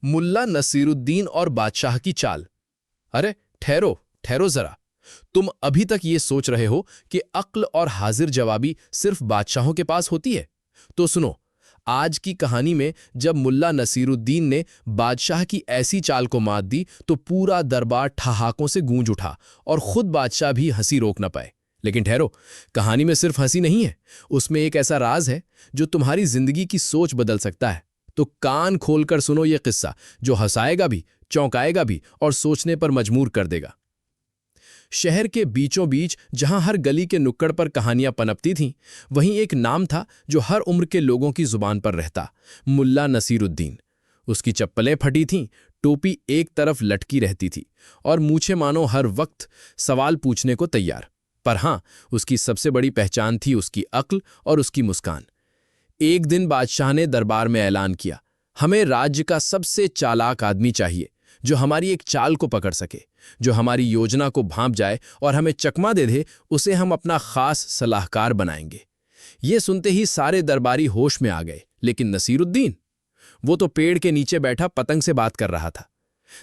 मुल्ला नसीरुद्दीन और बादशाह की चाल। अरे ठहरो ठहरो जरा। तुम अभी तक ये सोच रहे हो कि अक्ल और हाजिर जवाबी सिर्फ बादशाहों के पास होती है? तो सुनो, आज की कहानी में जब मुल्ला नसीरुद्दीन ने बादशाह की ऐसी चाल को मात दी तो पूरा दरबार ठहाकों से गूंज उठा और खुद बादशाह भी हंसी रोक न पाए। लेकिन ठहरो, कहानी में सिर्फ हंसी नहीं है, उसमें एक ऐसा राज है जो तुम्हारी जिंदगी की सोच बदल सकता है। तो कान खोलकर सुनो ये किस्सा, जो हंसाएगा भी, चौंकाएगा भी और सोचने पर मजबूर कर देगा। शहर के बीचों बीच जहां हर गली के नुक्कड़ पर कहानियां पनपती थीं, वहीं एक नाम था जो हर उम्र के लोगों की जुबान पर रहता, मुल्ला नसीरुद्दीन। उसकी चप्पलें फटी थीं, टोपी एक तरफ लटकी रहती थी और मूछें मानो हर वक्त सवाल पूछने को तैयार। पर हां, उसकी सबसे बड़ी पहचान थी उसकी अक्ल और उसकी मुस्कान। एक दिन बादशाह ने दरबार में ऐलान किया, हमें राज्य का सबसे चालाक आदमी चाहिए, जो हमारी एक चाल को पकड़ सके, जो हमारी योजना को भांप जाए और हमें चकमा दे दे, उसे हम अपना खास सलाहकार बनाएंगे। ये सुनते ही सारे दरबारी होश में आ गए, लेकिन नसीरुद्दीन, वो तो पेड़ के नीचे बैठा पतंग से बात कर रहा था।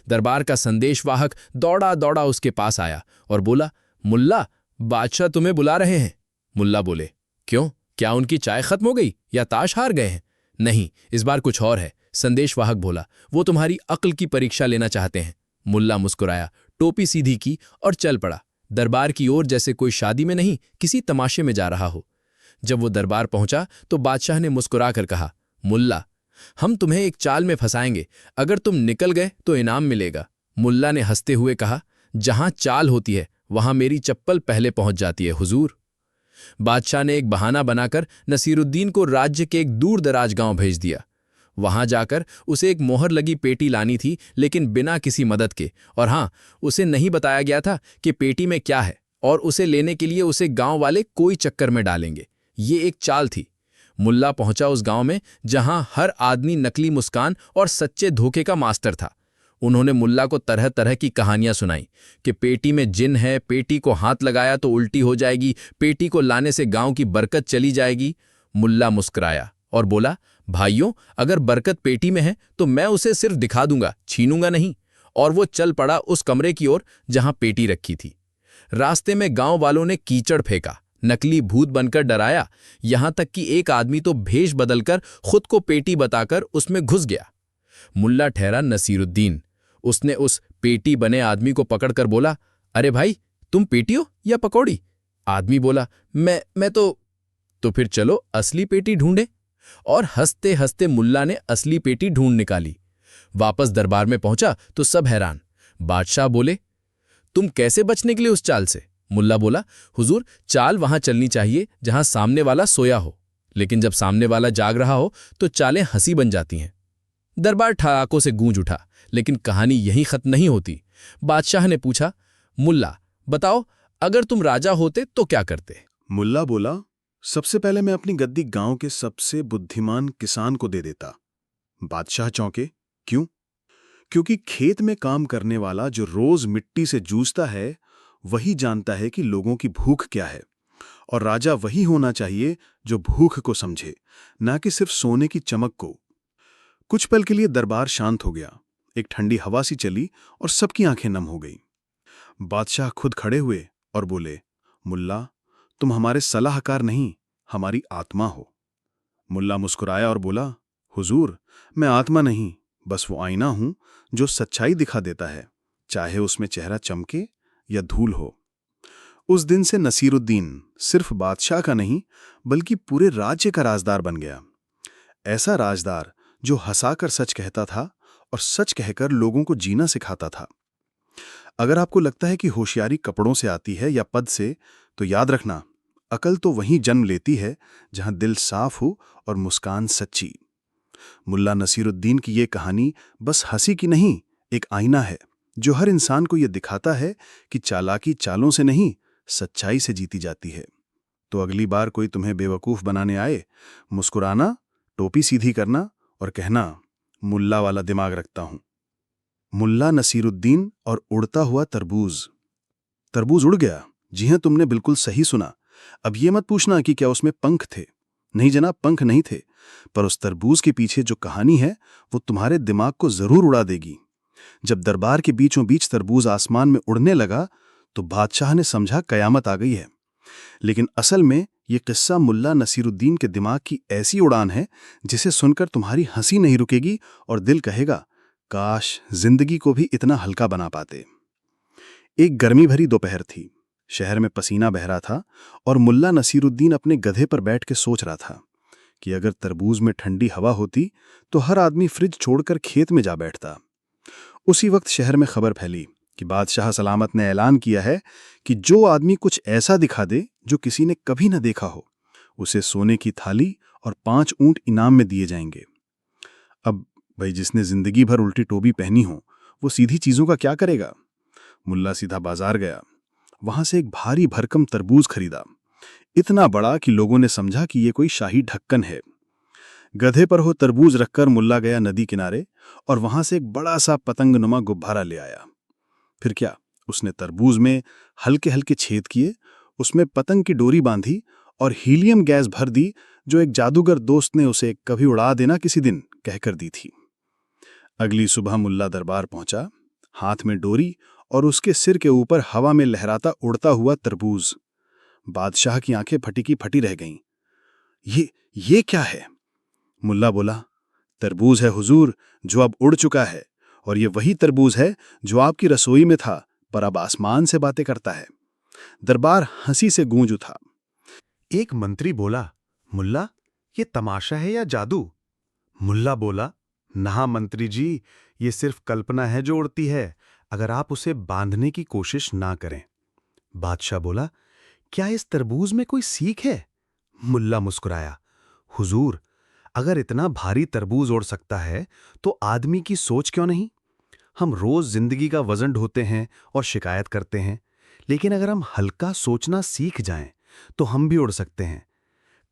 दरबार का संदेशवाहक दौड़ा दौड़ा उसके पास आया और बोला, मुल्ला, बादशाह तुम्हें बुला रहे हैं। मुल्ला बोले, क्यों, क्या उनकी चाय खत्म हो गई या ताश हार गए हैं? नहीं, इस बार कुछ और है। संदेशवाहक बोला, वो तुम्हारी अक्ल की परीक्षा लेना चाहते हैं। मुल्ला मुस्कुराया, टोपी सीधी की और चल पड़ा दरबार की ओर, जैसे कोई शादी में नहीं, किसी तमाशे में जा रहा हो। जब वो दरबार पहुंचा तो बादशाह ने मुस्कुराकर कहा, मुल्ला, हम तुम्हें एक चाल में फंसाएंगे, अगर तुम निकल गए तो इनाम मिलेगा। मुल्ला ने हंसते हुए कहा, जहां चाल होती है वहां मेरी चप्पल पहले पहुंच जाती है हुजूर। बादशाह ने एक बहाना बनाकर नसीरुद्दीन को राज्य के एक दूर दराज गांव भेज दिया। वहां जाकर उसे एक मोहर लगी पेटी लानी थी, लेकिन बिना किसी मदद के। और हां, उसे नहीं बताया गया था कि पेटी में क्या है, और उसे लेने के लिए उसे गांव वाले कोई चक्कर में डालेंगे। ये एक चाल थी। मुल्ला पहुंचा उस गांव में जहां हर आदमी नकली मुस्कान और सच्चे धोखे का मास्टर था। उन्होंने मुल्ला को तरह तरह की कहानियां सुनाई कि पेटी में जिन है, पेटी को हाथ लगाया तो उल्टी हो जाएगी, पेटी को लाने से गांव की बरकत चली जाएगी। मुल्ला मुस्कुराया और बोला, भाइयों, अगर बरकत पेटी में है तो मैं उसे सिर्फ दिखा दूंगा, छीनूंगा नहीं। और वो चल पड़ा उस कमरे की ओर जहां पेटी रखी थी। रास्ते में गांव वालों ने कीचड़ फेंका, नकली भूत बनकर डराया, यहां तक कि एक आदमी तो भेष बदलकर खुद को पेटी बताकर उसमें घुस गया। मुल्ला ठहरा नसीरुद्दीन। उसने उस पेटी बने आदमी को पकड़कर बोला, अरे भाई, तुम पेटी हो या पकौड़ी? आदमी बोला, मैं तो फिर चलो असली पेटी ढूंढे। और हंसते हंसते मुल्ला ने असली पेटी ढूंढ निकाली। वापस दरबार में पहुंचा तो सब हैरान। बादशाह बोले, तुम कैसे बचने के लिए उस चाल से? मुल्ला बोला, हुजूर, चाल वहां चलनी चाहिए जहां सामने वाला सोया हो, लेकिन जब सामने वाला जाग रहा हो तो चालें हंसी बन जाती हैं। दरबार ठहाकों से गूंज उठा, लेकिन कहानी यहीं खत्म नहीं होती। बादशाह ने पूछा, मुल्ला, बताओ, अगर तुम राजा होते तो क्या करते? मुल्ला बोला, सबसे पहले मैं अपनी गद्दी गांव के सबसे बुद्धिमान किसान को दे देता। बादशाह चौंके, क्यों? क्योंकि खेत में काम करने वाला जो रोज मिट्टी से जूझता है, वही जानता है कि लोगों की भूख क्या है। और राजा वही होना चाहिए जो भूख को समझे, ना कि सिर्फ सोने की चमक को। कुछ पल के लिए दरबार शांत हो गया। एक ठंडी हवा सी चली और सबकी आंखें नम हो गईं। बादशाह खुद खड़े हुए और बोले, मुल्ला, तुम हमारे सलाहकार नहीं, हमारी आत्मा हो। मुल्ला मुस्कुराया और बोला, हुजूर, मैं आत्मा नहीं, बस वो आईना हूं जो सच्चाई दिखा देता है, चाहे उसमें चेहरा चमके या धूल हो। उस दिन से नसीरुद्दीन सिर्फ बादशाह का नहीं, बल्कि पूरे राज्य का राजदार बन गया। ऐसा राजदार जो हंसाकर सच कहता था और सच कहकर लोगों को जीना सिखाता था। अगर आपको लगता है कि होशियारी कपड़ों से आती है या पद से, तो याद रखना, अकल तो वहीं जन्म लेती है जहां दिल साफ हो और मुस्कान सच्ची। मुल्ला नसीरुद्दीन की ये कहानी बस हंसी की नहीं, एक आईना है जो हर इंसान को यह दिखाता है कि चालाकी चालों से नहीं, सच्चाई से जीती जाती है। तो अगली बार कोई तुम्हें बेवकूफ बनाने आए, मुस्कुराना, टोपी सीधी करना और कहना, मुल्ला वाला दिमाग रखता हूं। मुल्ला नसीरुद्दीन और उड़ता हुआ तरबूज। तरबूज उड़ गया। जी हां, तुमने बिल्कुल सही सुना। अब ये मत पूछना कि क्या उसमें पंख थे। नहीं जनाब, पंख नहीं थे। पर उस तरबूज के पीछे जो कहानी है वो तुम्हारे दिमाग को जरूर उड़ा देगी। जब दरबार के बीचों बीच तरबूज आसमान में उड़ने लगा तो बादशाह ने समझा कयामत आ गई है। लेकिन असल में ये किस्सा मुल्ला नसीरुद्दीन के दिमाग की ऐसी उड़ान है जिसे सुनकर तुम्हारी हंसी नहीं रुकेगी और दिल कहेगा, काश जिंदगी को भी इतना हल्का बना पाते। एक गर्मी भरी दोपहर थी। शहर में पसीना बह रहा था और मुल्ला नसीरुद्दीन अपने गधे पर बैठ के सोच रहा था कि अगर तरबूज में ठंडी हवा होती तो हर आदमी फ्रिज छोड़कर खेत में जा बैठता। उसी वक्त शहर में खबर फैली कि बादशाह सलामत ने ऐलान किया है कि जो आदमी कुछ ऐसा दिखा दे जो किसी ने कभी न देखा हो, उसे सोने की थाली और 5 ऊंट इनाम में दिए जाएंगे। अब भाई, जिसने जिंदगी भर उल्टी टोपी पहनी हो वो सीधी चीजों का क्या करेगा? मुल्ला सीधा बाजार गया। वहां से एक भारी भरकम तरबूज खरीदा, इतना बड़ा कि लोगों ने समझा कि ये कोई शाही ढक्कन है। गधे पर वो तरबूज रखकर मुल्ला गया नदी किनारे और वहां से एक बड़ा सा पतंगनुमा गुब्बारा ले आया। फिर क्या, उसने तरबूज में हल्के हल्के छेद किए, उसमें पतंग की डोरी बांधी और हीलियम गैस भर दी, जो एक जादूगर दोस्त ने उसे कभी उड़ा देना किसी दिन कहकर दी थी। अगली सुबह मुल्ला दरबार पहुंचा, हाथ में डोरी और उसके सिर के ऊपर हवा में लहराता उड़ता हुआ तरबूज। बादशाह की आंखें फटी की फटी रह गईं। ये क्या है? मुल्ला बोला, तरबूज है हुजूर, जो अब उड़ चुका है, और ये वही तरबूज है जो आपकी रसोई में था पर अब आसमान से बातें करता है। दरबार हंसी से गूंज उठा। एक मंत्री बोला, मुल्ला, ये तमाशा है या जादू? मुल्ला बोला, ना मंत्री जी, ये सिर्फ कल्पना है जो उड़ती है, अगर आप उसे बांधने की कोशिश ना करें। बादशाह बोला, क्या इस तरबूज में कोई सीख है? मुल्ला मुस्कुराया, हुजूर, अगर इतना भारी तरबूज उड़ सकता है तो आदमी की सोच क्यों नहीं? हम रोज जिंदगी का वजन ढोते हैं और शिकायत करते हैं, लेकिन अगर हम हल्का सोचना सीख जाएं तो हम भी उड़ सकते हैं।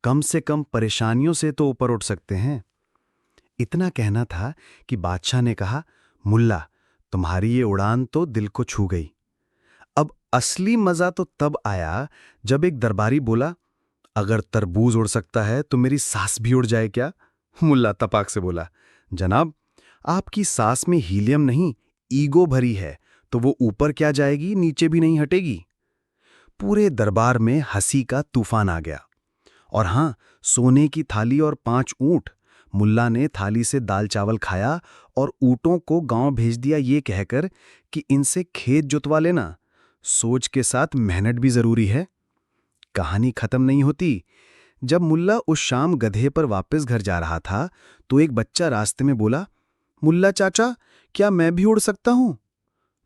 कम से कम परेशानियों से तो ऊपर उठ सकते हैं। इतना कहना था कि बादशाह ने कहा, मुल्ला, तुम्हारी ये उड़ान तो दिल को छू गई। अब असली मजा तो तब आया जब एक दरबारी बोला, अगर तरबूज उड़ सकता है तो मेरी सांस भी उड़ जाए क्या? मुल्ला तपाक से बोला, जनाब, आपकी सांस में हीलियम नहीं, ईगो भरी है, तो वो ऊपर क्या जाएगी, नीचे भी नहीं हटेगी। पूरे दरबार में हंसी का तूफान आ गया। और हां, सोने की थाली और 5 ऊंट। मुल्ला ने थाली से दाल चावल खाया और ऊंटों को गांव भेज दिया ये कहकर कि इनसे खेत जुतवा लेना, सोच के साथ मेहनत भी जरूरी है। कहानी खत्म नहीं होती। जब मुल्ला उस शाम गधे पर वापस घर जा रहा था तो एक बच्चा रास्ते में बोला, मुल्ला चाचा, क्या मैं भी उड़ सकता हूं?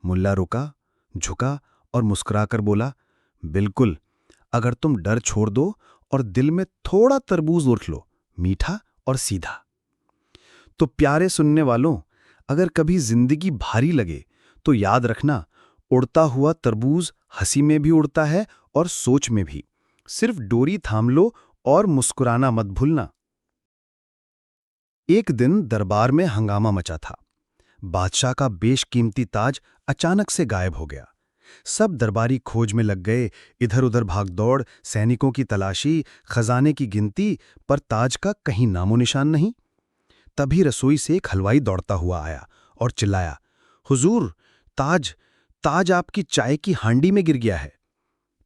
मुल्ला रुका, झुका और मुस्कुराकर बोला, बिल्कुल, अगर तुम डर छोड़ दो और दिल में थोड़ा तरबूज उठ लो, मीठा और सीधा। तो प्यारे सुनने वालों, अगर कभी जिंदगी भारी लगे तो याद रखना, उड़ता हुआ तरबूज हंसी में भी उड़ता है और सोच में भी। सिर्फ डोरी थाम लो और मुस्कुराना मत भूलना। एक दिन दरबार में हंगामा मचा था। बादशाह का बेशकीमती ताज अचानक से गायब हो गया। सब दरबारी खोज में लग गए, इधर उधर भागदौड़, सैनिकों की तलाशी, खजाने की गिनती, पर ताज का कहीं नामो निशान नहीं। तभी रसोई से एक हलवाई दौड़ता हुआ आया और चिल्लाया, हुजूर, ताज ताज आपकी चाय की हांडी में गिर गया है।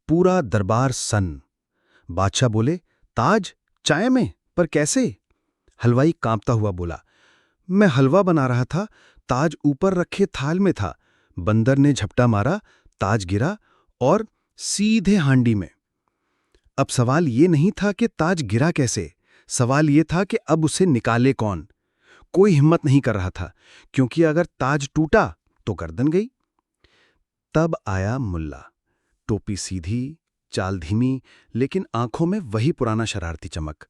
पूरा दरबार सन्न। बादशाह बोले, ताज चाय में? पर कैसे? हलवाई कांपता हुआ बोला, मैं हलवा बना रहा था, ताज ऊपर रखे थाल में था, बंदर ने झपटा मारा, ताज गिरा और सीधे हांडी में। अब सवाल ये नहीं था कि ताज गिरा कैसे, सवाल ये था कि अब उसे निकाले कौन। कोई हिम्मत नहीं कर रहा था, क्योंकि अगर ताज टूटा तो गर्दन गई। तब आया मुल्ला, टोपी सीधी, चाल धीमी, लेकिन आंखों में वही पुराना शरारती चमक।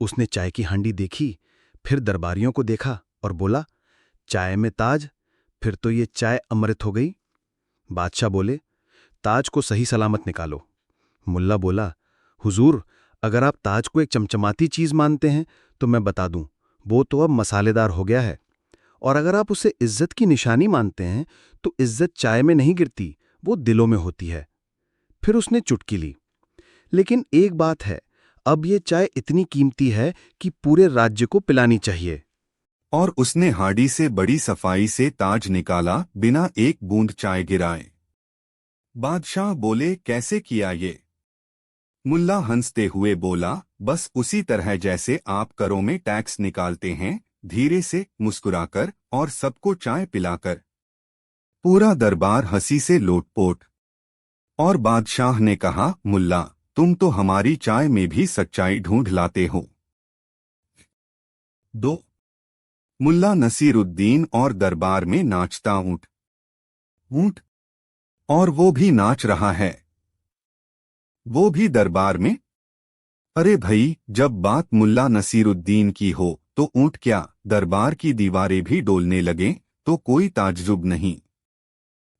उसने चाय की हांडी देखी, फिर दरबारियों को देखा और बोला, चाय में ताज, फिर तो ये चाय अमृत हो गई। बादशाह बोले, ताज को सही सलामत निकालो। मुल्ला बोला, हुजूर, अगर आप ताज को एक चमचमाती चीज मानते हैं तो मैं बता दूं, वो तो अब मसालेदार हो गया है। और अगर आप उसे इज्जत की निशानी मानते हैं तो इज्जत चाय में नहीं गिरती, वो दिलों में होती है। फिर उसने चुटकी ली। लेकिन एक बात है, अब ये चाय इतनी कीमती है कि पूरे राज्य को पिलानी चाहिए। और उसने हांडी से बड़ी सफाई से ताज निकाला, बिना एक बूंद चाय गिराए। बादशाह बोले, कैसे किया ये? मुल्ला हंसते हुए बोला, बस उसी तरह जैसे आप करों में टैक्स निकालते हैं, धीरे से, मुस्कुराकर और सबको चाय पिलाकर। पूरा दरबार हंसी से लोटपोट। और बादशाह ने कहा, मुल्ला, तुम तो हमारी चाय में भी सच्चाई ढूंढ लाते हो। 2. मुल्ला नसीरुद्दीन और दरबार में नाचता ऊंट। ऊंट? और वो भी नाच रहा है, वो भी दरबार में? अरे भई, जब बात मुल्ला नसीरुद्दीन की हो तो ऊंट क्या, दरबार की दीवारें भी डोलने लगें तो कोई ताज्जुब नहीं।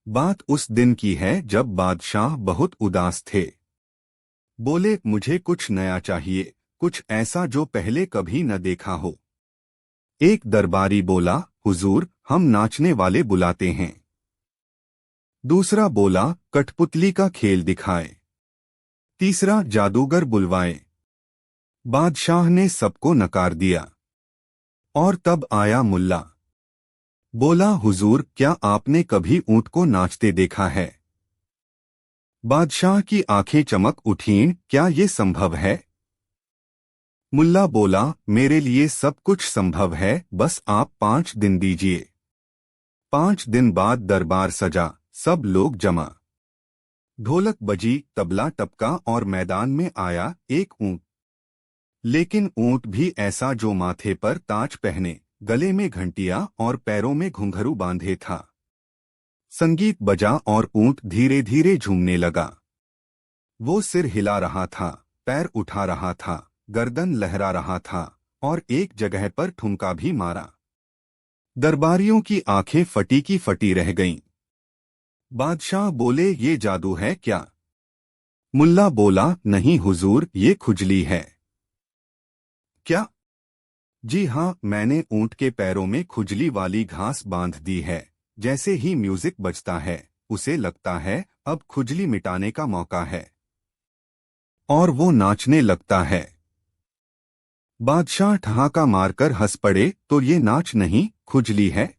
बात उस दिन की है जब बादशाह बहुत उदास थे। बोले, मुझे कुछ नया चाहिए, कुछ ऐसा जो पहले कभी न देखा हो। एक दरबारी बोला, हुजूर, हम नाचने वाले बुलाते हैं। दूसरा बोला, कठपुतली का खेल दिखाए। तीसरा, जादूगर बुलवाए। बादशाह ने सबको नकार दिया। और तब आया मुल्ला। बोला, हुजूर, क्या आपने कभी ऊंट को नाचते देखा है? बादशाह की आंखें चमक उठीं, क्या ये संभव है? मुल्ला बोला, मेरे लिए सब कुछ संभव है, बस आप 5 दिन दीजिए। 5 दिन बाद दरबार सजा, सब लोग जमा। ढोलक बजी, तबला टपका और मैदान में आया एक ऊंट। लेकिन ऊंट भी ऐसा जो माथे पर ताज पहने, गले में घंटियां और पैरों में घुंघरू बांधे था। संगीत बजा और ऊंट धीरे धीरे झूमने लगा। वो सिर हिला रहा था, पैर उठा रहा था, गर्दन लहरा रहा था और एक जगह पर ठुमका भी मारा। दरबारियों की आंखें फटी की फटी रह गईं। बादशाह बोले, ये जादू है क्या? मुल्ला बोला, नहीं हुजूर, ये खुजली है। क्या? जी हाँ, मैंने ऊंट के पैरों में खुजली वाली घास बांध दी है। जैसे ही म्यूजिक बजता है, उसे लगता है अब खुजली मिटाने का मौका है, और वो नाचने लगता है। बादशाह ठहाका मारकर हंस पड़े, तो ये नाच नहीं, खुजली है।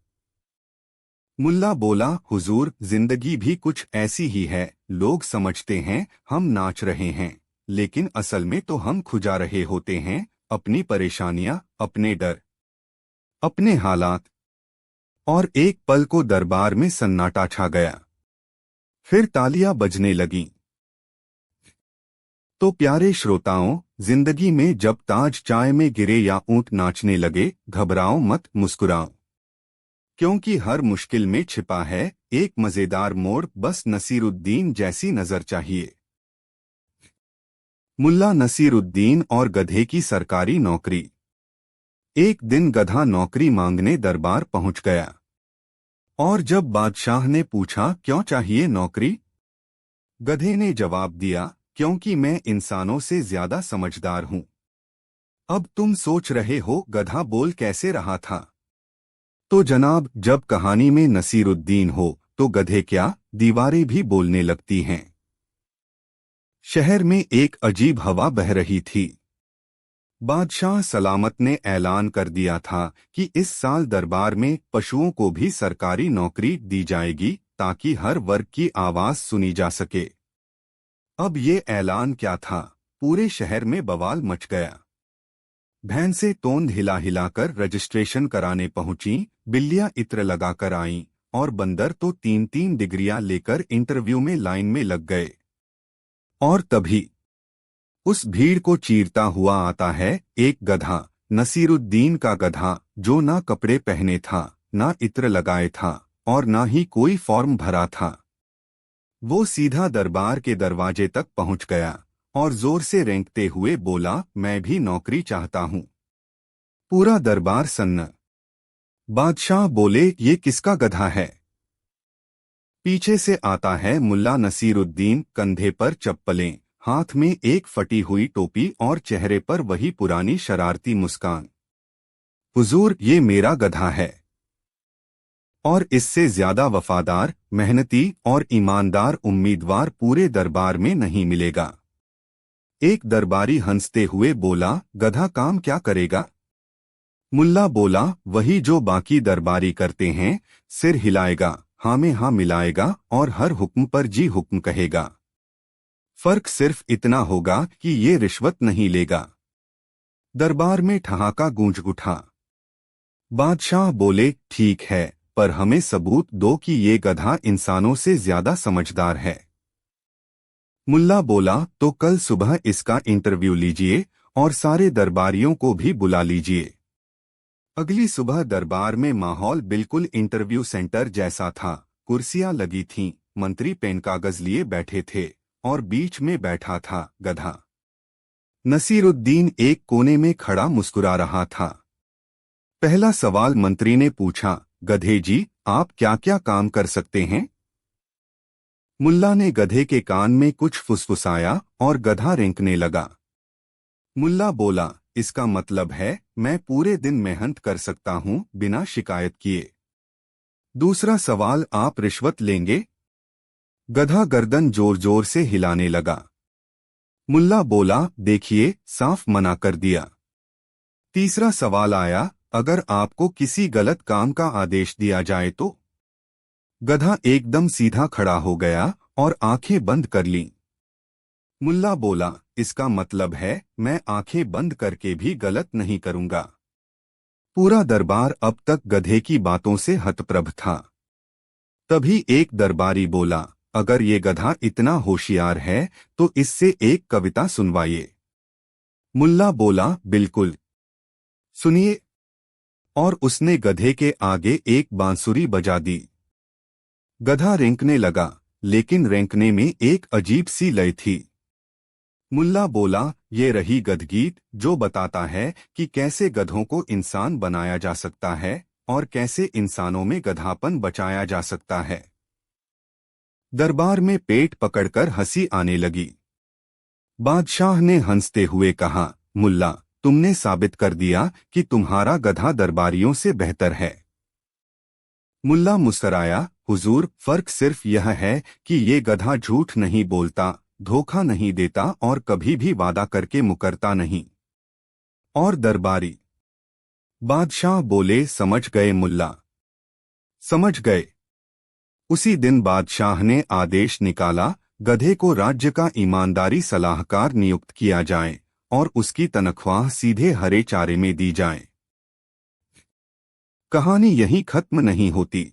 मुल्ला बोला, हुजूर, जिंदगी भी कुछ ऐसी ही है, लोग समझते हैं हम नाच रहे हैं, लेकिन असल में तो हम खुजा रहे होते हैं, अपनी परेशानियां, अपने डर, अपने हालात। और एक पल को दरबार में सन्नाटा छा गया। फिर तालियां बजने लगीं। तो प्यारे श्रोताओं, जिंदगी में जब ताज चाय में गिरे या ऊंट नाचने लगे, घबराओ मत, मुस्कुराओ, क्योंकि हर मुश्किल में छिपा है एक मजेदार मोड़, बस नसीरुद्दीन जैसी नजर चाहिए। मुल्ला नसीरुद्दीन और गधे की सरकारी नौकरी। एक दिन गधा नौकरी मांगने दरबार पहुंच गया। और जब बादशाह ने पूछा, क्यों चाहिए नौकरी? गधे ने जवाब दिया, क्योंकि मैं इंसानों से ज्यादा समझदार हूं। अब तुम सोच रहे हो गधा बोल कैसे रहा था? तो जनाब, जब कहानी में नसीरुद्दीन हो तो गधे क्या, दीवारें भी बोलने लगती हैं। शहर में एक अजीब हवा बह रही थी। बादशाह सलामत ने ऐलान कर दिया था कि इस साल दरबार में पशुओं को भी सरकारी नौकरी दी जाएगी, ताकि हर वर्ग की आवाज सुनी जा सके। अब ये ऐलान क्या था, पूरे शहर में बवाल मच गया। भैंसें तोंद हिला हिलाकर रजिस्ट्रेशन कराने पहुंची, बिल्लियां इत्र लगाकर आईं, और बंदर तो 3-3 डिग्रियां लेकर इंटरव्यू में लाइन में लग गए। और तभी उस भीड़ को चीरता हुआ आता है एक गधा, नसीरुद्दीन का गधा, जो ना कपड़े पहने था, ना इत्र लगाए था, और ना ही कोई फॉर्म भरा था। वो सीधा दरबार के दरवाजे तक पहुंच गया और जोर से रेंकते हुए बोला, मैं भी नौकरी चाहता हूं। पूरा दरबार सन्न। बादशाह बोले, ये किसका गधा है? पीछे से आता है मुल्ला नसीरुद्दीन, कंधे पर चप्पलें, हाथ में एक फटी हुई टोपी और चेहरे पर वही पुरानी शरारती मुस्कान। हुजूर, ये मेरा गधा है, और इससे ज्यादा वफादार, मेहनती और ईमानदार उम्मीदवार पूरे दरबार में नहीं मिलेगा। एक दरबारी हंसते हुए बोला, गधा काम क्या करेगा? मुल्ला बोला, वही जो बाकी दरबारी करते हैं, सिर हिलाएगा, हाँ में हाँ मिलाएगा और हर हुक्म पर जी हुक्म कहेगा। फर्क सिर्फ इतना होगा कि ये रिश्वत नहीं लेगा। दरबार में ठहाका गूंज उठा। बादशाह बोले, ठीक है, पर हमें सबूत दो कि ये गधा इंसानों से ज्यादा समझदार है। मुल्ला बोला, तो कल सुबह इसका इंटरव्यू लीजिए और सारे दरबारियों को भी बुला लीजिए। अगली सुबह दरबार में माहौल बिल्कुल इंटरव्यू सेंटर जैसा था। कुर्सियां लगी थीं, मंत्री पेन कागज लिए बैठे थे और बीच में बैठा था गधा। नसीरुद्दीन एक कोने में खड़ा मुस्कुरा रहा था। पहला सवाल मंत्री ने पूछा, गधे जी, आप क्या क्या काम कर सकते हैं? मुल्ला ने गधे के कान में कुछ फुसफुसाया और गधा रेंकने लगा। मुल्ला बोला, इसका मतलब है मैं पूरे दिन मेहनत कर सकता हूं बिना शिकायत किए। दूसरा सवाल, आप रिश्वत लेंगे? गधा गर्दन जोर जोर से हिलाने लगा। मुल्ला बोला, देखिए, साफ मना कर दिया। तीसरा सवाल आया, अगर आपको किसी गलत काम का आदेश दिया जाए तो? गधा एकदम सीधा खड़ा हो गया और आंखें बंद कर लीं। मुल्ला बोला, इसका मतलब है मैं आंखें बंद करके भी गलत नहीं करूंगा। पूरा दरबार अब तक गधे की बातों से हतप्रभ था। तभी एक दरबारी बोला, अगर ये गधा इतना होशियार है तो इससे एक कविता सुनवाइए। मुल्ला बोला, बिल्कुल, सुनिए। और उसने गधे के आगे एक बांसुरी बजा दी। गधा रेंकने लगा, लेकिन रेंकने में एक अजीब सी लय थी। मुल्ला बोला, ये रही गधगीत जो बताता है कि कैसे गधों को इंसान बनाया जा सकता है और कैसे इंसानों में गधापन बचाया जा सकता है। दरबार में पेट पकड़कर हंसी आने लगी। बादशाह ने हंसते हुए कहा, मुल्ला, तुमने साबित कर दिया कि तुम्हारा गधा दरबारियों से बेहतर है। मुल्ला मुस्कराया, हुजूर, फर्क सिर्फ यह है कि ये गधा झूठ नहीं बोलता, धोखा नहीं देता और कभी भी वादा करके मुकरता नहीं। और दरबारी? बादशाह बोले, समझ गए मुल्ला, समझ गए। उसी दिन बादशाह ने आदेश निकाला, गधे को राज्य का ईमानदारी सलाहकार नियुक्त किया जाए और उसकी तनख्वाह सीधे हरे चारे में दी जाए। कहानी यहीं खत्म नहीं होती।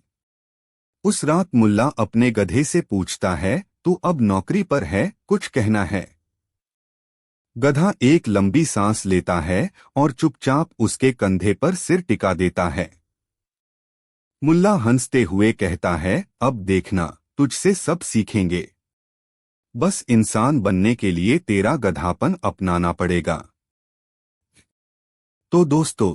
उस रात मुल्ला अपने गधे से पूछता है, तू अब नौकरी पर है, कुछ कहना है? गधा एक लंबी सांस लेता है और चुपचाप उसके कंधे पर सिर टिका देता है। मुल्ला हंसते हुए कहता है, अब देखना, तुझसे सब सीखेंगे। बस इंसान बनने के लिए तेरा गधापन अपनाना पड़ेगा। तो दोस्तों,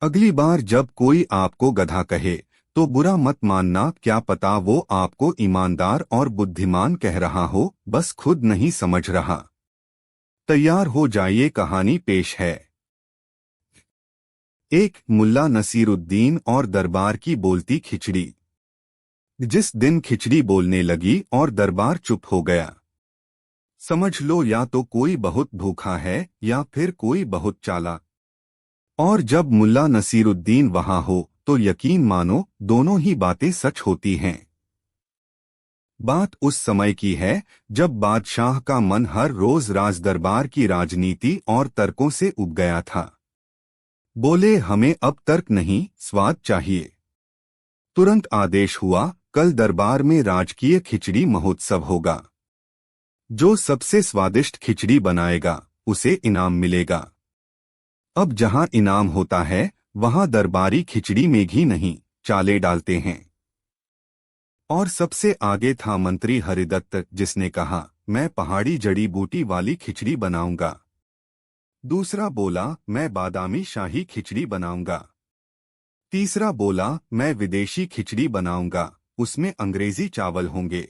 अगली बार जब कोई आपको गधा कहे तो बुरा मत मानना, क्या पता वो आपको ईमानदार और बुद्धिमान कह रहा हो, बस खुद नहीं समझ रहा। तैयार हो जाइए, कहानी पेश है। एक मुल्ला नसीरुद्दीन और दरबार की बोलती खिचड़ी। जिस दिन खिचड़ी बोलने लगी और दरबार चुप हो गया, समझ लो या तो कोई बहुत भूखा है या फिर कोई बहुत चालाक। और जब मुल्ला नसीरुद्दीन वहां हो तो यकीन मानो दोनों ही बातें सच होती हैं। बात उस समय की है जब बादशाह का मन हर रोज राज दरबार की राजनीति और तर्कों से उब गया था। बोले, हमें अब तर्क नहीं, स्वाद चाहिए। तुरंत आदेश हुआ, कल दरबार में राजकीय खिचड़ी महोत्सव होगा। जो सबसे स्वादिष्ट खिचड़ी बनाएगा उसे इनाम मिलेगा। अब जहां इनाम होता है वहां दरबारी खिचड़ी में घी नहीं, चाले डालते हैं। और सबसे आगे था मंत्री हरिदत्त, जिसने कहा, मैं पहाड़ी जड़ी बूटी वाली खिचड़ी बनाऊंगा। दूसरा बोला, मैं बादामी शाही खिचड़ी बनाऊंगा। तीसरा बोला, मैं विदेशी खिचड़ी बनाऊंगा, उसमें अंग्रेजी चावल होंगे।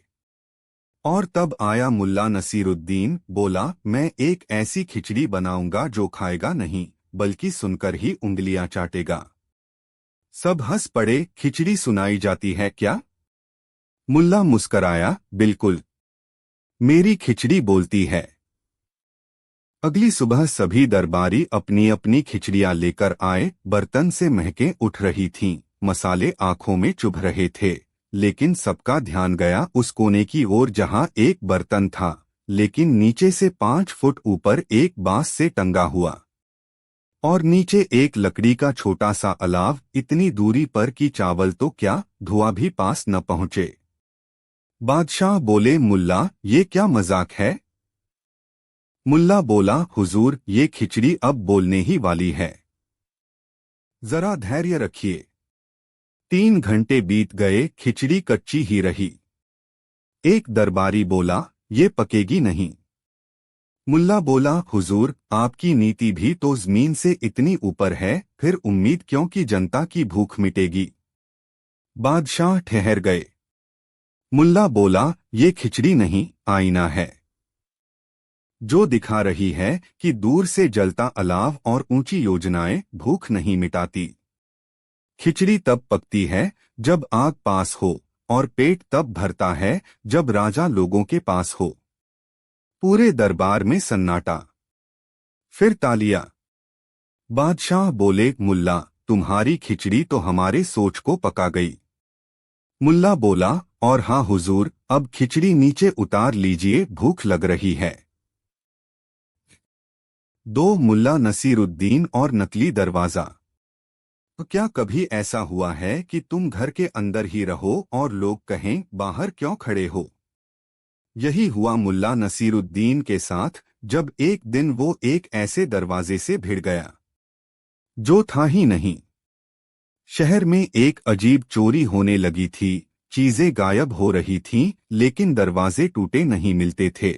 और तब आया मुल्ला नसीरुद्दीन, बोला, मैं एक ऐसी खिचड़ी बनाऊंगा जो खाएगा नहीं बल्कि सुनकर ही उंगलियां चाटेगा। सब हंस पड़े, खिचड़ी सुनाई जाती है क्या? मुल्ला मुस्कराया, बिल्कुल, मेरी खिचड़ी बोलती है। अगली सुबह सभी दरबारी अपनी अपनी खिचड़ियां लेकर आए। बर्तन से महकें उठ रही थीं, मसाले आंखों में चुभ रहे थे, लेकिन सबका ध्यान गया उस कोने की ओर जहां एक बर्तन था, लेकिन नीचे से 5 फुट ऊपर एक बांस से टंगा हुआ, और नीचे एक लकड़ी का छोटा सा अलाव, इतनी दूरी पर कि चावल तो क्या, धुआं भी पास न पहुंचे। बादशाह बोले, मुल्ला, ये क्या मजाक है? मुल्ला बोला, हुजूर, ये खिचड़ी अब बोलने ही वाली है, जरा धैर्य रखिए। 3 घंटे बीत गए, खिचड़ी कच्ची ही रही। एक दरबारी बोला, ये पकेगी नहीं। मुल्ला बोला, हुजूर, आपकी नीति भी तो जमीन से इतनी ऊपर है, फिर उम्मीद क्यों कि जनता की भूख मिटेगी। बादशाह ठहर गए। मुल्ला बोला, ये खिचड़ी नहीं, आईना है, जो दिखा रही है कि दूर से जलता अलाव और ऊंची योजनाएं भूख नहीं मिटाती। खिचड़ी तब पकती है जब आग पास हो, और पेट तब भरता है जब राजा लोगों के पास हो। पूरे दरबार में सन्नाटा, फिर तालियां। बादशाह बोले, मुल्ला, तुम्हारी खिचड़ी तो हमारे सोच को पका गई। मुल्ला बोला, और हाँ हुजूर, अब खिचड़ी नीचे उतार लीजिए, भूख लग रही है। 2 मुल्ला नसीरुद्दीन और नकली दरवाजा। तो क्या कभी ऐसा हुआ है कि तुम घर के अंदर ही रहो और लोग कहें, बाहर क्यों खड़े हो? यही हुआ मुल्ला नसीरुद्दीन के साथ, जब एक दिन वो एक ऐसे दरवाजे से भिड़ गया जो था ही नहीं। शहर में एक अजीब चोरी होने लगी थी, चीजें गायब हो रही थीं, लेकिन दरवाजे टूटे नहीं मिलते थे।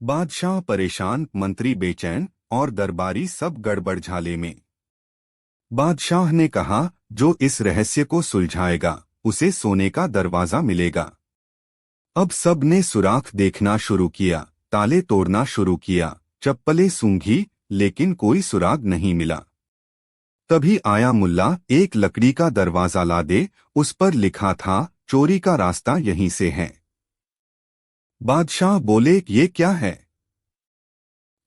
बादशाह परेशान, मंत्री बेचैन, और दरबारी सब गड़बड़ झाले में। बादशाह ने कहा, जो इस रहस्य को सुलझाएगा उसे सोने का दरवाजा मिलेगा। अब सब ने सुराख देखना शुरू किया, ताले तोड़ना शुरू किया, चप्पलें सूंघी, लेकिन कोई सुराग नहीं मिला। तभी आया मुल्ला, एक लकड़ी का दरवाजा ला दे, उस पर लिखा था, चोरी का रास्ता यहीं से है। बादशाह बोले, ये क्या है?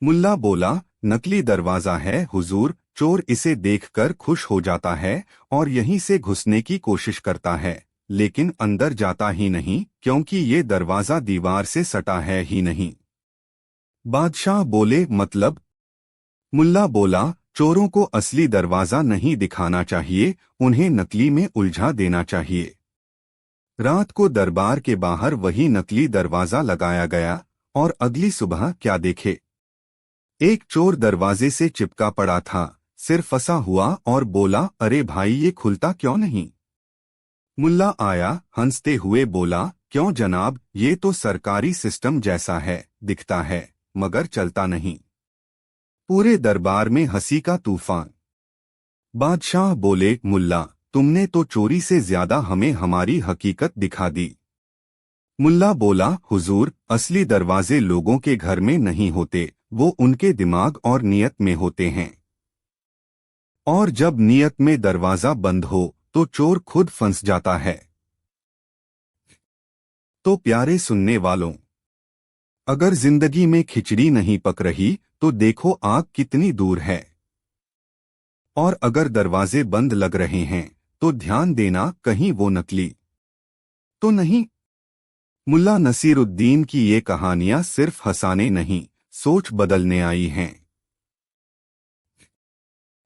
मुल्ला बोला, नकली दरवाजा है हुजूर, चोर इसे देखकर खुश हो जाता है और यहीं से घुसने की कोशिश करता है, लेकिन अंदर जाता ही नहीं, क्योंकि ये दरवाजा दीवार से सटा है ही नहीं। बादशाह बोले, मतलब? मुल्ला बोला, चोरों को असली दरवाजा नहीं दिखाना चाहिए, उन्हें नकली में उलझा देना चाहिए। रात को दरबार के बाहर वही नकली दरवाजा लगाया गया, और अगली सुबह क्या देखे, एक चोर दरवाजे से चिपका पड़ा था, सिर फंसा हुआ, और बोला, अरे भाई, ये खुलता क्यों नहीं? मुल्ला आया, हंसते हुए बोला, क्यों जनाब, ये तो सरकारी सिस्टम जैसा है, दिखता है मगर चलता नहीं। पूरे दरबार में हंसी का तूफान। बादशाह बोले, मुल्ला, तुमने तो चोरी से ज्यादा हमें हमारी हकीकत दिखा दी। मुल्ला बोला, हुजूर, असली दरवाजे लोगों के घर में नहीं होते, वो उनके दिमाग और नियत में होते हैं। और जब नियत में दरवाजा बंद हो तो चोर खुद फंस जाता है। तो प्यारे सुनने वालों, अगर जिंदगी में खिचड़ी नहीं पक रही तो देखो आग कितनी दूर है। और अगर दरवाजे बंद लग रहे हैं तो ध्यान देना, कहीं वो नकली तो नहीं। मुल्ला नसीरुद्दीन की ये कहानियां सिर्फ हंसाने नहीं, सोच बदलने आई हैं।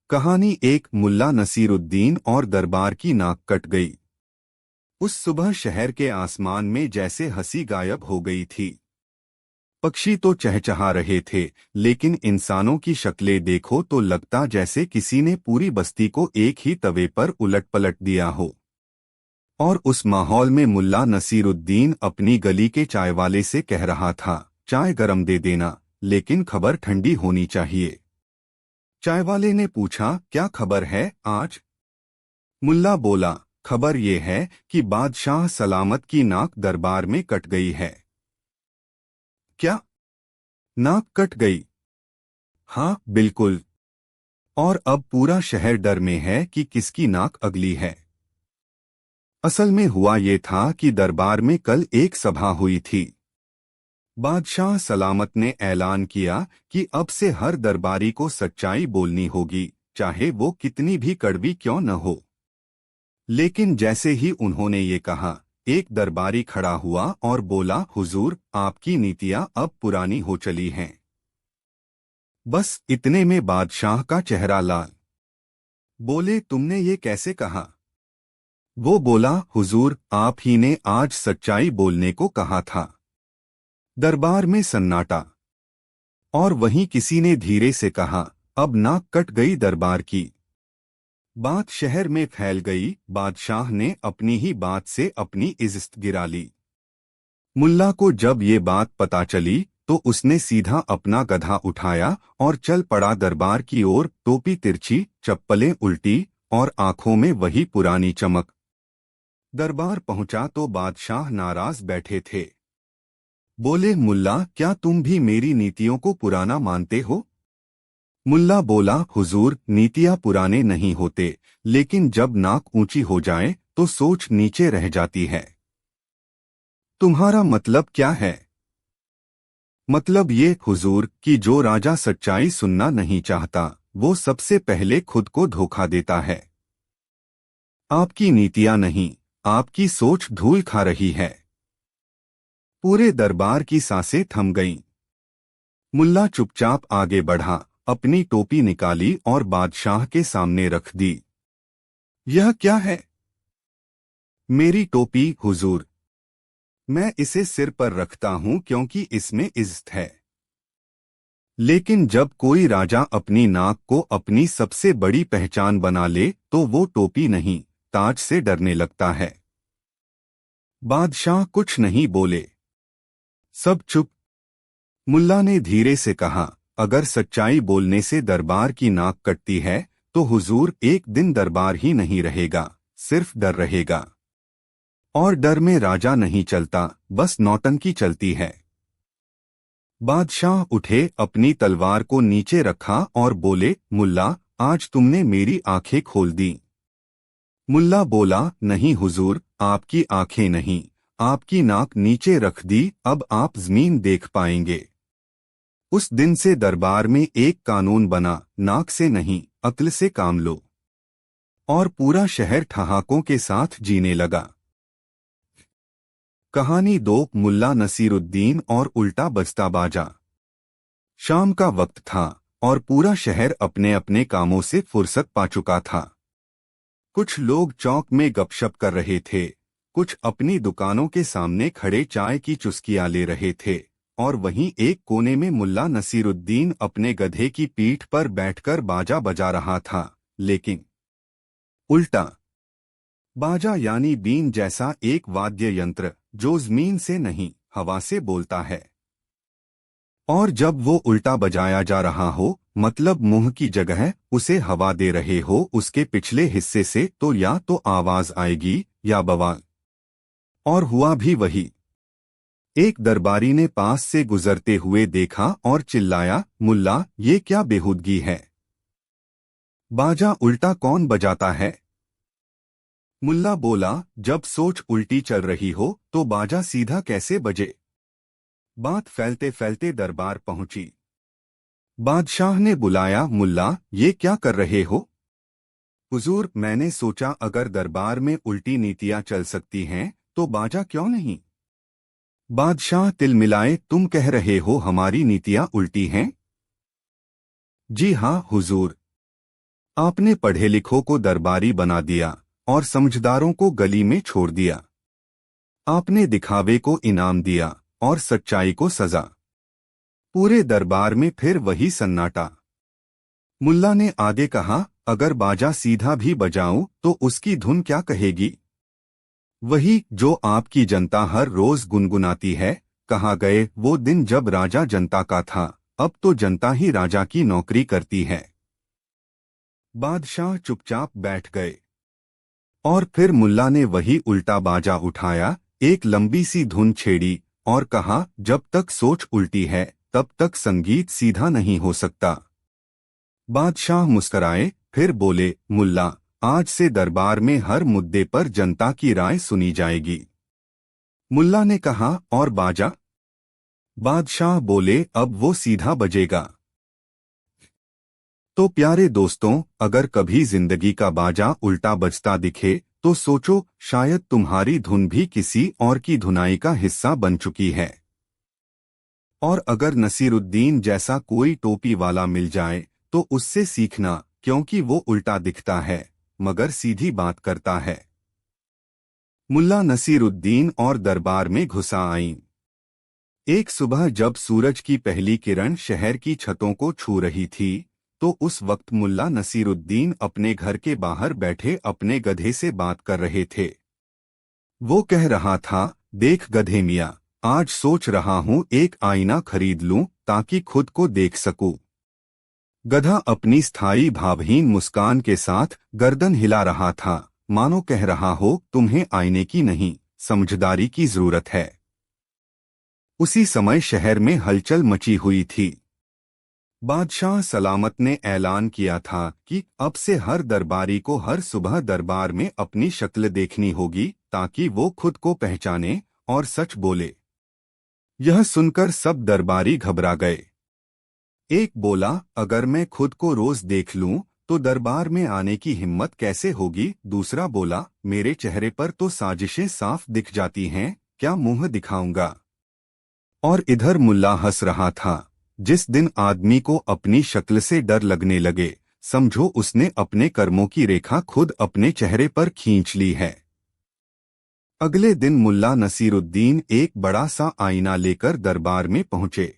कहानी 1, मुल्ला नसीरुद्दीन और दरबार की नाक कट गई। उस सुबह शहर के आसमान में जैसे हंसी गायब हो गई थी। पक्षी तो चहचहा रहे थे, लेकिन इंसानों की शक्लें देखो तो लगता जैसे किसी ने पूरी बस्ती को एक ही तवे पर उलट-पलट दिया हो। और उस माहौल में मुल्ला नसीरुद्दीन अपनी गली के चाय वाले से कह रहा था, चाय गरम दे देना, लेकिन खबर ठंडी होनी चाहिए। चाय वाले ने पूछा, क्या खबर है आज? मुल्ला बोला, खबर ये है कि बादशाह सलामत की नाक दरबार में कट गई है। क्या? नाक कट गई? हाँ, बिल्कुल। और अब पूरा शहर डर में है कि किसकी नाक अगली है। असल में हुआ ये था कि दरबार में कल एक सभा हुई थी। बादशाह सलामत ने ऐलान किया कि अब से हर दरबारी को सच्चाई बोलनी होगी, चाहे वो कितनी भी कड़वी क्यों न हो। लेकिन जैसे ही उन्होंने ये कहा, एक दरबारी खड़ा हुआ और बोला, हुजूर, आपकी नीतियां अब पुरानी हो चली हैं। बस इतने में बादशाह का चेहरा लाल। बोले, तुमने ये कैसे कहा? वो बोला, हुजूर, आप ही ने आज सच्चाई बोलने को कहा था। दरबार में सन्नाटा। और वहीं किसी ने धीरे से कहा, अब नाक कट गई दरबार की। बात शहर में फैल गई। बादशाह ने अपनी ही बात से अपनी इज्जत गिरा ली। मुल्ला को जब ये बात पता चली तो उसने सीधा अपना गधा उठाया और चल पड़ा दरबार की ओर। टोपी तिरछी, चप्पलें उल्टी और आंखों में वही पुरानी चमक। दरबार पहुंचा तो बादशाह नाराज बैठे थे। बोले, मुल्ला, क्या तुम भी मेरी नीतियों को पुराना मानते हो? मुल्ला बोला, हुजूर, नीतियां पुराने नहीं होते, लेकिन जब नाक ऊंची हो जाए तो सोच नीचे रह जाती है। तुम्हारा मतलब क्या है? मतलब ये, हुजूर, कि जो राजा सच्चाई सुनना नहीं चाहता वो सबसे पहले खुद को धोखा देता है। आपकी नीतियां नहीं, आपकी सोच धूल खा रही है। पूरे दरबार की सांसें थम गईं। मुल्ला चुपचाप आगे बढ़ा, अपनी टोपी निकाली और बादशाह के सामने रख दी। यह क्या है? मेरी टोपी, हुजूर। मैं इसे सिर पर रखता हूं क्योंकि इसमें इज्जत है। लेकिन जब कोई राजा अपनी नाक को अपनी सबसे बड़ी पहचान बना ले तो वो टोपी नहीं, ताज से डरने लगता है। बादशाह कुछ नहीं बोले। सब चुप। मुल्ला ने धीरे से कहा, अगर सच्चाई बोलने से दरबार की नाक कटती है तो हुजूर, एक दिन दरबार ही नहीं रहेगा, सिर्फ डर रहेगा। और डर में राजा नहीं चलता, बस नौटंकी चलती है। बादशाह उठे, अपनी तलवार को नीचे रखा और बोले, मुल्ला, आज तुमने मेरी आंखें खोल दी। मुल्ला बोला, नहीं हुजूर, आपकी आंखें नहीं, आपकी नाक नीचे रख दी, अब आप जमीन देख पाएंगे। उस दिन से दरबार में एक कानून बना, नाक से नहीं, अक्ल से काम लो। और पूरा शहर ठहाकों के साथ जीने लगा। कहानी 2, मुल्ला नसीरुद्दीन और उल्टा बजता बाजा। शाम का वक्त था और पूरा शहर अपने अपने कामों से फुर्सत पा चुका था। कुछ लोग चौक में गपशप कर रहे थे, कुछ अपनी दुकानों के सामने खड़े चाय की चुस्कियां ले रहे थे, और वहीं एक कोने में मुल्ला नसीरुद्दीन अपने गधे की पीठ पर बैठकर बाजा बजा रहा था, लेकिन उल्टा। बाजा यानी बीन जैसा एक वाद्य यंत्र जो जमीन से नहीं, हवा से बोलता है। और जब वो उल्टा बजाया जा रहा हो, मतलब मुंह की जगह उसे हवा दे रहे हो उसके पिछले हिस्से से, तो या तो आवाज आएगी या बवाल। और हुआ भी वही। एक दरबारी ने पास से गुजरते हुए देखा और चिल्लाया, मुल्ला, ये क्या बेहूदगी है? बाजा उल्टा कौन बजाता है? मुल्ला बोला, जब सोच उल्टी चल रही हो तो बाजा सीधा कैसे बजे? बात फैलते फैलते दरबार पहुंची। बादशाह ने बुलाया, मुल्ला, ये क्या कर रहे हो? हुजूर, मैंने सोचा अगर दरबार में उल्टी नीतियां चल सकती हैं तो बाजा क्यों नहीं? बादशाह तिलमिलाए, तुम कह रहे हो हमारी नीतियां उल्टी हैं? जी हाँ हुजूर। आपने पढ़े लिखों को दरबारी बना दिया और समझदारों को गली में छोड़ दिया। आपने दिखावे को इनाम दिया और सच्चाई को सजा। पूरे दरबार में फिर वही सन्नाटा। मुल्ला ने आगे कहा, अगर बाजा सीधा भी बजाऊं तो उसकी धुन क्या कहेगी? वही जो आपकी जनता हर रोज गुनगुनाती है। कहाँ गए वो दिन जब राजा जनता का था? अब तो जनता ही राजा की नौकरी करती है। बादशाह चुपचाप बैठ गए। और फिर मुल्ला ने वही उल्टा बाजा उठाया, एक लंबी सी धुन छेड़ी और कहा, जब तक सोच उल्टी है तब तक संगीत सीधा नहीं हो सकता। बादशाह मुस्कराए, फिर बोले, मुल्ला, आज से दरबार में हर मुद्दे पर जनता की राय सुनी जाएगी। मुल्ला ने कहा, और बाजा? बादशाह बोले, अब वो सीधा बजेगा। तो प्यारे दोस्तों, अगर कभी जिंदगी का बाजा उल्टा बजता दिखे तो सोचो, शायद तुम्हारी धुन भी किसी और की धुनाई का हिस्सा बन चुकी है। और अगर नसीरुद्दीन जैसा कोई टोपी वाला मिल जाए तो उससे सीखना, क्योंकि वो उल्टा दिखता है मगर सीधी बात करता है। मुल्ला नसीरुद्दीन और दरबार में घुसा आईं। एक सुबह जब सूरज की पहली किरण शहर की छतों को छू रही थी, तो उस वक्त मुल्ला नसीरुद्दीन अपने घर के बाहर बैठे अपने गधे से बात कर रहे थे। वो कह रहा था, देख गधे मियाँ, आज सोच रहा हूँ एक आईना खरीद लूं ताकि खुद को देख सकूं। गधा अपनी स्थायी भावहीन मुस्कान के साथ गर्दन हिला रहा था, मानो कह रहा हो, तुम्हें आईने की नहीं, समझदारी की जरूरत है। उसी समय शहर में हलचल मची हुई थी। बादशाह सलामत ने ऐलान किया था कि अब से हर दरबारी को हर सुबह दरबार में अपनी शक्ल देखनी होगी ताकि वो खुद को पहचाने और सच बोले। यह सुनकर सब दरबारी घबरा गए। एक बोला, अगर मैं खुद को रोज देख लूं तो दरबार में आने की हिम्मत कैसे होगी। दूसरा बोला, मेरे चेहरे पर तो साजिशें साफ दिख जाती हैं, क्या मुंह दिखाऊंगा। और इधर मुल्ला हंस रहा था। जिस दिन आदमी को अपनी शक्ल से डर लगने लगे, समझो उसने अपने कर्मों की रेखा खुद अपने चेहरे पर खींच ली है। अगले दिन मुल्ला नसीरुद्दीन एक बड़ा सा आईना लेकर दरबार में पहुंचे।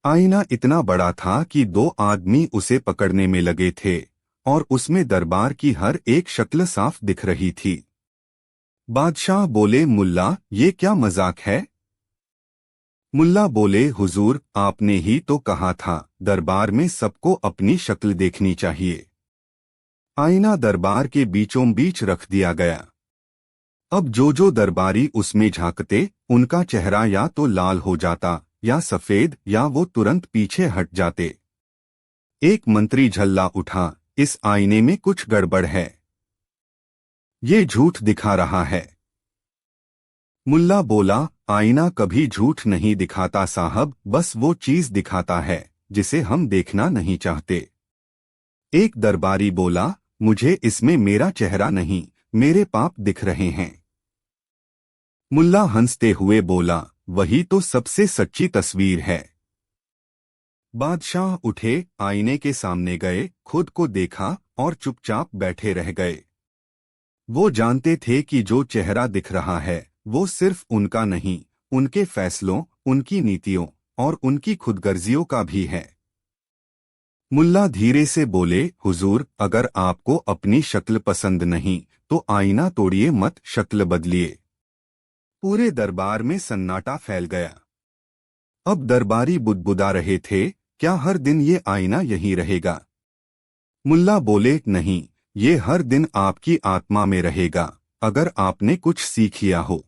आईना इतना बड़ा था कि 2 आदमी उसे पकड़ने में लगे थे और उसमें दरबार की हर एक शक्ल साफ दिख रही थी। बादशाह बोले, मुल्ला, ये क्या मजाक है। मुल्ला बोले, हुजूर, आपने ही तो कहा था दरबार में सबको अपनी शक्ल देखनी चाहिए। आईना दरबार के बीचों बीच रख दिया गया। अब जो दरबारी उसमें झांकते, उनका चेहरा या तो लाल हो जाता या सफेद, या वो तुरंत पीछे हट जाते। एक मंत्री झल्ला उठा, इस आईने में कुछ गड़बड़ है, ये झूठ दिखा रहा है। मुल्ला बोला, आईना कभी झूठ नहीं दिखाता साहब, बस वो चीज दिखाता है जिसे हम देखना नहीं चाहते। एक दरबारी बोला, मुझे इसमें मेरा चेहरा नहीं, मेरे पाप दिख रहे हैं। मुल्ला हंसते हुए बोला, वही तो सबसे सच्ची तस्वीर है। बादशाह उठे, आईने के सामने गए, खुद को देखा और चुपचाप बैठे रह गए। वो जानते थे कि जो चेहरा दिख रहा है वो सिर्फ उनका नहीं, उनके फैसलों, उनकी नीतियों और उनकी खुदगर्जियों का भी है। मुल्ला धीरे से बोले, हुजूर, अगर आपको अपनी शक्ल पसंद नहीं तो आईना तोड़िए मत, शक्ल बदलिए। पूरे दरबार में सन्नाटा फैल गया। अब दरबारी बुदबुदा रहे थे, क्या हर दिन ये आईना यहीं रहेगा। मुल्ला बोले, नहीं, ये हर दिन आपकी आत्मा में रहेगा, अगर आपने कुछ सीख लिया हो।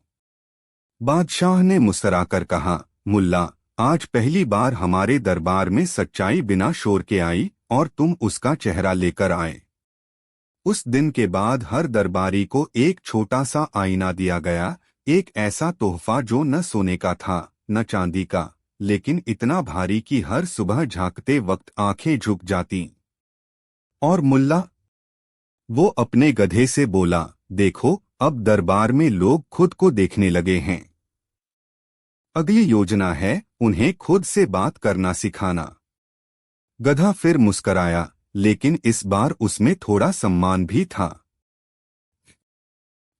बादशाह ने मुस्कुराकर कहा, मुल्ला, आज पहली बार हमारे दरबार में सच्चाई बिना शोर के आई और तुम उसका चेहरा लेकर आए। उस दिन के बाद हर दरबारी को एक छोटा सा आईना दिया गया, एक ऐसा तोहफा जो न सोने का था न चांदी का, लेकिन इतना भारी कि हर सुबह झांकते वक्त आंखें झुक जातीं। और मुल्ला, वो अपने गधे से बोला, देखो, अब दरबार में लोग खुद को देखने लगे हैं। अगली योजना है उन्हें खुद से बात करना सिखाना। गधा फिर मुस्कराया, लेकिन इस बार उसमें थोड़ा सम्मान भी था।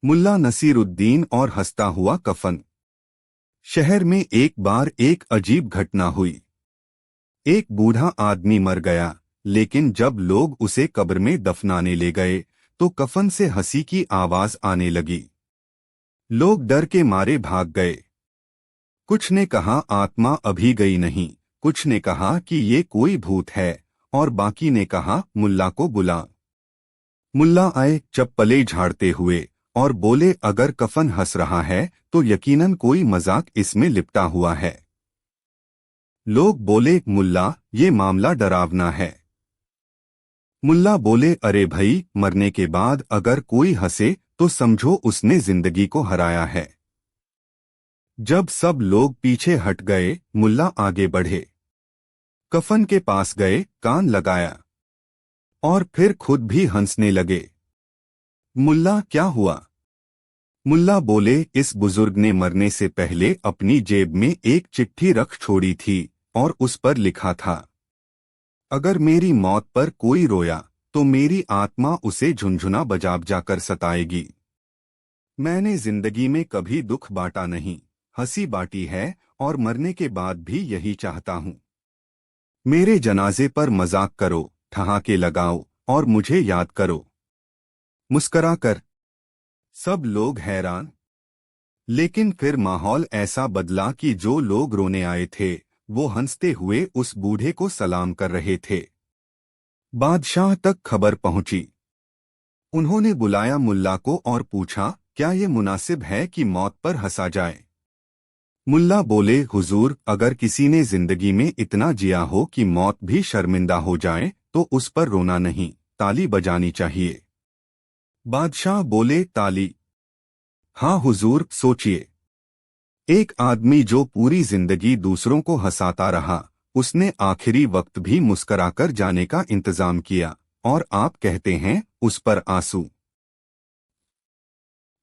मुल्ला नसीरुद्दीन और हंसता हुआ कफन। शहर में एक बार एक अजीब घटना हुई। एक बूढ़ा आदमी मर गया, लेकिन जब लोग उसे कब्र में दफनाने ले गए तो कफन से हंसी की आवाज आने लगी। लोग डर के मारे भाग गए। कुछ ने कहा आत्मा अभी गई नहीं, कुछ ने कहा कि ये कोई भूत है, और बाकी ने कहा मुल्ला को बुला। मुल्ला आए चप्पलें झाड़ते हुए और बोले, अगर कफन हंस रहा है तो यकीनन कोई मजाक इसमें लिपटा हुआ है। लोग बोले, मुल्ला, ये मामला डरावना है। मुल्ला बोले, अरे भाई, मरने के बाद अगर कोई हंसे तो समझो उसने जिंदगी को हराया है। जब सब लोग पीछे हट गए, मुल्ला आगे बढ़े, कफन के पास गए, कान लगाया और फिर खुद भी हंसने लगे। मुल्ला, क्या हुआ? मुल्ला बोले, इस बुजुर्ग ने मरने से पहले अपनी जेब में एक चिट्ठी रख छोड़ी थी और उस पर लिखा था, अगर मेरी मौत पर कोई रोया तो मेरी आत्मा उसे झुनझुना बजा कर सताएगी। मैंने जिंदगी में कभी दुख बांटा नहीं, हंसी बांटी है और मरने के बाद भी यही चाहता हूं। मेरे जनाजे पर मजाक करो, ठहाके लगाओ और मुझे याद करो। मुस्करा कर। सब लोग हैरान। लेकिन फिर माहौल ऐसा बदला कि जो लोग रोने आए थे वो हंसते हुए उस बूढ़े को सलाम कर रहे थे। बादशाह तक खबर पहुंची। उन्होंने बुलाया मुल्ला को और पूछा, क्या ये मुनासिब है कि मौत पर हंसा जाए? मुल्ला बोले, हुजूर, अगर किसी ने जिंदगी में इतना जिया हो कि मौत भी शर्मिंदा हो जाए तो उस पर रोना नहीं, ताली बजानी चाहिए। बादशाह बोले, ताली? हाँ हुजूर, सोचिए, एक आदमी जो पूरी जिंदगी दूसरों को हंसाता रहा, उसने आखिरी वक्त भी मुस्कराकर जाने का इंतजाम किया और आप कहते हैं उस पर आंसू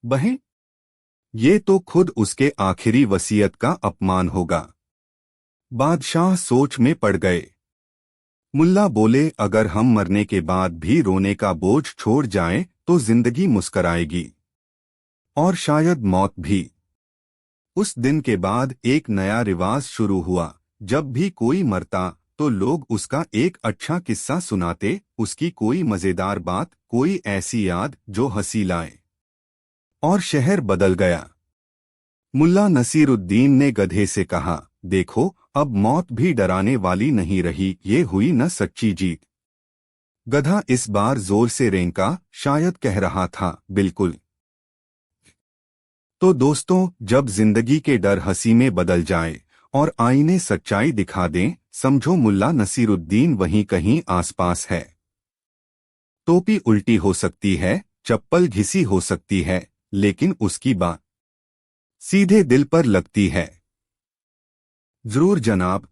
बहें? ये तो खुद उसके आखिरी वसीयत का अपमान होगा। बादशाह सोच में पड़ गए। मुल्ला बोले, अगर हम मरने के बाद भी रोने का बोझ छोड़ जाएं तो जिंदगी मुस्कराएगी और शायद मौत भी। उस दिन के बाद एक नया रिवाज शुरू हुआ। जब भी कोई मरता तो लोग उसका एक अच्छा किस्सा सुनाते, उसकी कोई मजेदार बात, कोई ऐसी याद जो हंसी लाए। और शहर बदल गया। मुल्ला नसीरुद्दीन ने गधे से कहा, देखो, अब मौत भी डराने वाली नहीं रही, ये हुई न सच्ची जीत। गधा इस बार जोर से रेंका, शायद कह रहा था, बिल्कुल। तो दोस्तों, जब जिंदगी के डर हंसी में बदल जाए और आईने सच्चाई दिखा दें, समझो मुल्ला नसीरुद्दीन वहीं कहीं आसपास है। टोपी उल्टी हो सकती है, चप्पल घिसी हो सकती है, लेकिन उसकी बात सीधे दिल पर लगती है। जरूर जनाब।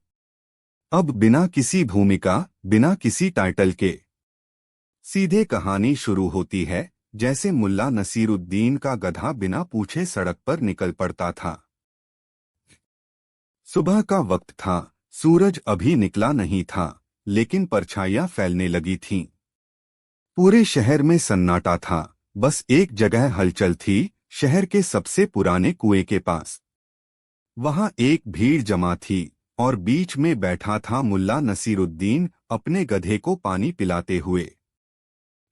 अब बिना किसी भूमिका, बिना किसी टाइटल के सीधे कहानी शुरू होती है, जैसे मुल्ला नसीरुद्दीन का गधा बिना पूछे सड़क पर निकल पड़ता था। सुबह का वक्त था, सूरज अभी निकला नहीं था, लेकिन परछाइयां फैलने लगी थीं। पूरे शहर में सन्नाटा था, बस एक जगह हलचल थी, शहर के सबसे पुराने कुएं के पास। वहां एक भीड़ जमा थी और बीच में बैठा था मुल्ला नसीरुद्दीन अपने गधे को पानी पिलाते हुए।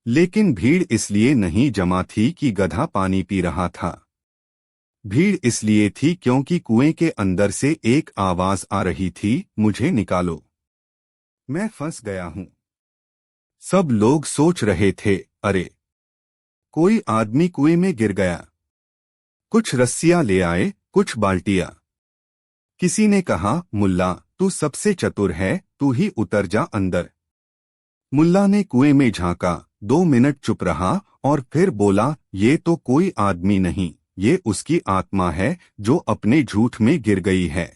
लेकिन भीड़ इसलिए नहीं जमा थी कि गधा पानी पी रहा था। भीड़ इसलिए थी क्योंकि कुएं के अंदर से एक आवाज आ रही थी, मुझे निकालो, मैं फंस गया हूं। सब लोग सोच रहे थे, अरे, कोई आदमी कुएं में गिर गया। कुछ रस्सियां ले आए, कुछ बाल्टियां। किसी ने कहा, मुल्ला, तू सबसे चतुर है, तू ही उतर जा अंदर। मुल्ला ने कुएं में झांका, 2 मिनट चुप रहा और फिर बोला, ये तो कोई आदमी नहीं, ये उसकी आत्मा है जो अपने झूठ में गिर गई है।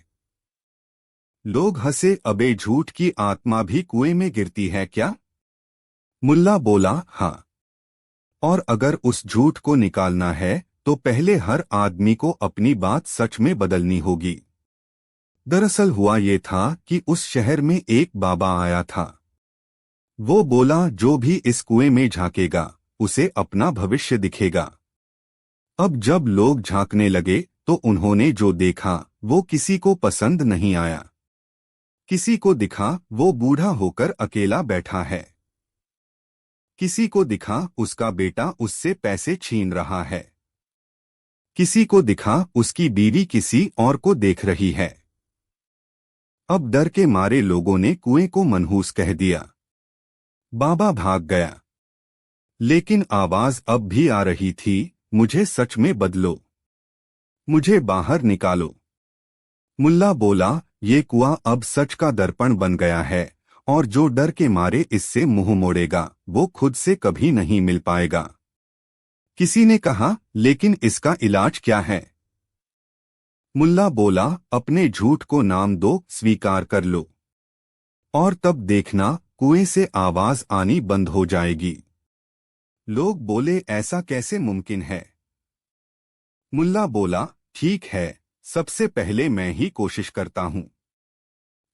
लोग हंसे, अबे झूठ की आत्मा भी कुएं में गिरती है क्या? मुल्ला बोला, हाँ। और अगर उस झूठ को निकालना है तो पहले हर आदमी को अपनी बात सच में बदलनी होगी। दरअसल हुआ ये था कि उस शहर में एक बाबा आया था। वो बोला, जो भी इस कुएं में झांकेगा उसे अपना भविष्य दिखेगा। अब जब लोग झांकने लगे तो उन्होंने जो देखा वो किसी को पसंद नहीं आया। किसी को दिखा वो बूढ़ा होकर अकेला बैठा है। किसी को दिखा उसका बेटा उससे पैसे छीन रहा है। किसी को दिखा उसकी बीवी किसी और को देख रही है। अब डर के मारे लोगों ने कुएं को मनहूस कह दिया। बाबा भाग गया। लेकिन आवाज अब भी आ रही थी, मुझे सच में बदलो, मुझे बाहर निकालो। मुल्ला बोला, ये कुआं अब सच का दर्पण बन गया है और जो डर के मारे इससे मुंह मोड़ेगा वो खुद से कभी नहीं मिल पाएगा। किसी ने कहा, लेकिन इसका इलाज क्या है? मुल्ला बोला, अपने झूठ को नाम दो, स्वीकार कर लो, और तब देखना कुएं से आवाज आनी बंद हो जाएगी। लोग बोले, ऐसा कैसे मुमकिन है? मुल्ला बोला, ठीक है, सबसे पहले मैं ही कोशिश करता हूं।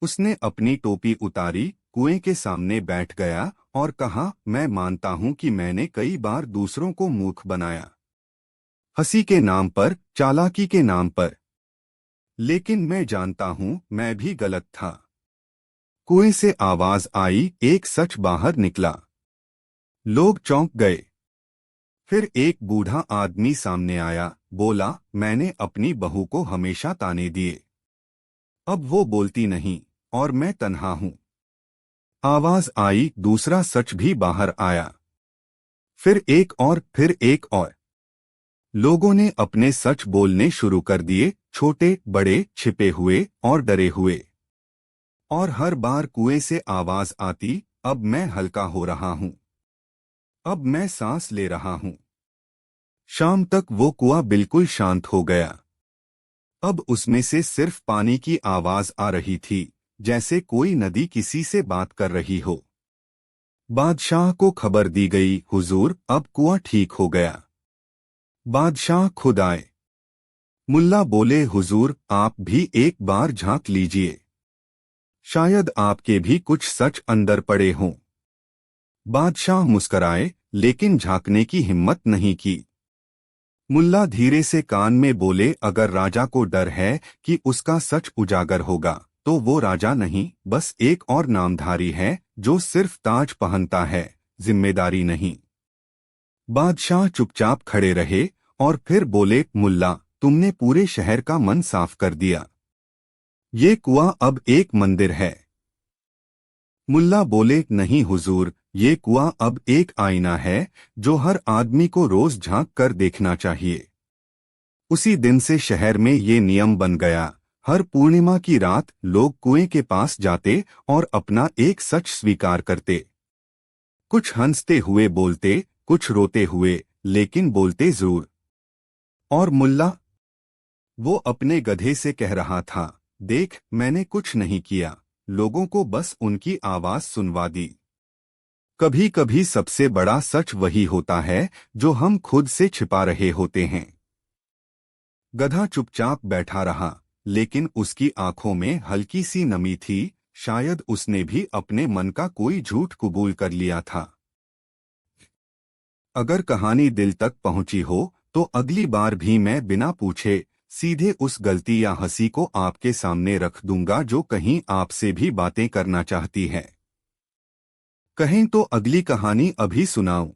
उसने अपनी टोपी उतारी, कुएं के सामने बैठ गया और कहा, मैं मानता हूं कि मैंने कई बार दूसरों को मूर्ख बनाया, हंसी के नाम पर, चालाकी के नाम पर, लेकिन मैं जानता हूं मैं भी गलत था। कुएं से आवाज आई, एक सच बाहर निकला। लोग चौंक गए। फिर एक बूढ़ा आदमी सामने आया, बोला, मैंने अपनी बहू को हमेशा ताने दिए, अब वो बोलती नहीं और मैं तन्हा हूं। आवाज आई, दूसरा सच भी बाहर आया। फिर एक और, फिर एक और। लोगों ने अपने सच बोलने शुरू कर दिए, छोटे बड़े, छिपे हुए और डरे हुए। और हर बार कुएं से आवाज आती, अब मैं हल्का हो रहा हूं, अब मैं सांस ले रहा हूं। शाम तक वो कुआं बिल्कुल शांत हो गया। अब उसमें से सिर्फ पानी की आवाज आ रही थी, जैसे कोई नदी किसी से बात कर रही हो। बादशाह को खबर दी गई, हुजूर, अब कुआं ठीक हो गया। बादशाह खुद आए। मुल्ला बोले, हुजूर, आप भी एक बार झांक लीजिए, शायद आपके भी कुछ सच अंदर पड़े हों। बादशाह मुस्कराए, लेकिन झांकने की हिम्मत नहीं की। मुल्ला धीरे से कान में बोले, अगर राजा को डर है कि उसका सच उजागर होगा, तो वो राजा नहीं, बस एक और नामधारी है जो सिर्फ ताज पहनता है, जिम्मेदारी नहीं। बादशाह चुपचाप खड़े रहे और फिर बोले, मुल्ला, तुमने पूरे शहर का मन साफ कर दिया। ये कुआं अब एक मंदिर है। मुल्ला बोले, नहीं हुजूर, ये कुआं अब एक आईना है जो हर आदमी को रोज झांक कर देखना चाहिए। उसी दिन से शहर में ये नियम बन गया, हर पूर्णिमा की रात लोग कुएं के पास जाते और अपना एक सच स्वीकार करते। कुछ हंसते हुए बोलते, कुछ रोते हुए, लेकिन बोलते जरूर। और मुल्ला, वो अपने गधे से कह रहा था, देख, मैंने कुछ नहीं किया, लोगों को बस उनकी आवाज सुनवा दी। कभी कभी सबसे बड़ा सच वही होता है जो हम खुद से छिपा रहे होते हैं। गधा चुपचाप बैठा रहा, लेकिन उसकी आंखों में हल्की सी नमी थी, शायद उसने भी अपने मन का कोई झूठ कबूल कर लिया था। अगर कहानी दिल तक पहुंची हो, तो अगली बार भी मैं बिना पूछे सीधे उस गलती या हंसी को आपके सामने रख दूंगा जो कहीं आपसे भी बातें करना चाहती है। कहें तो अगली कहानी अभी सुनाऊं।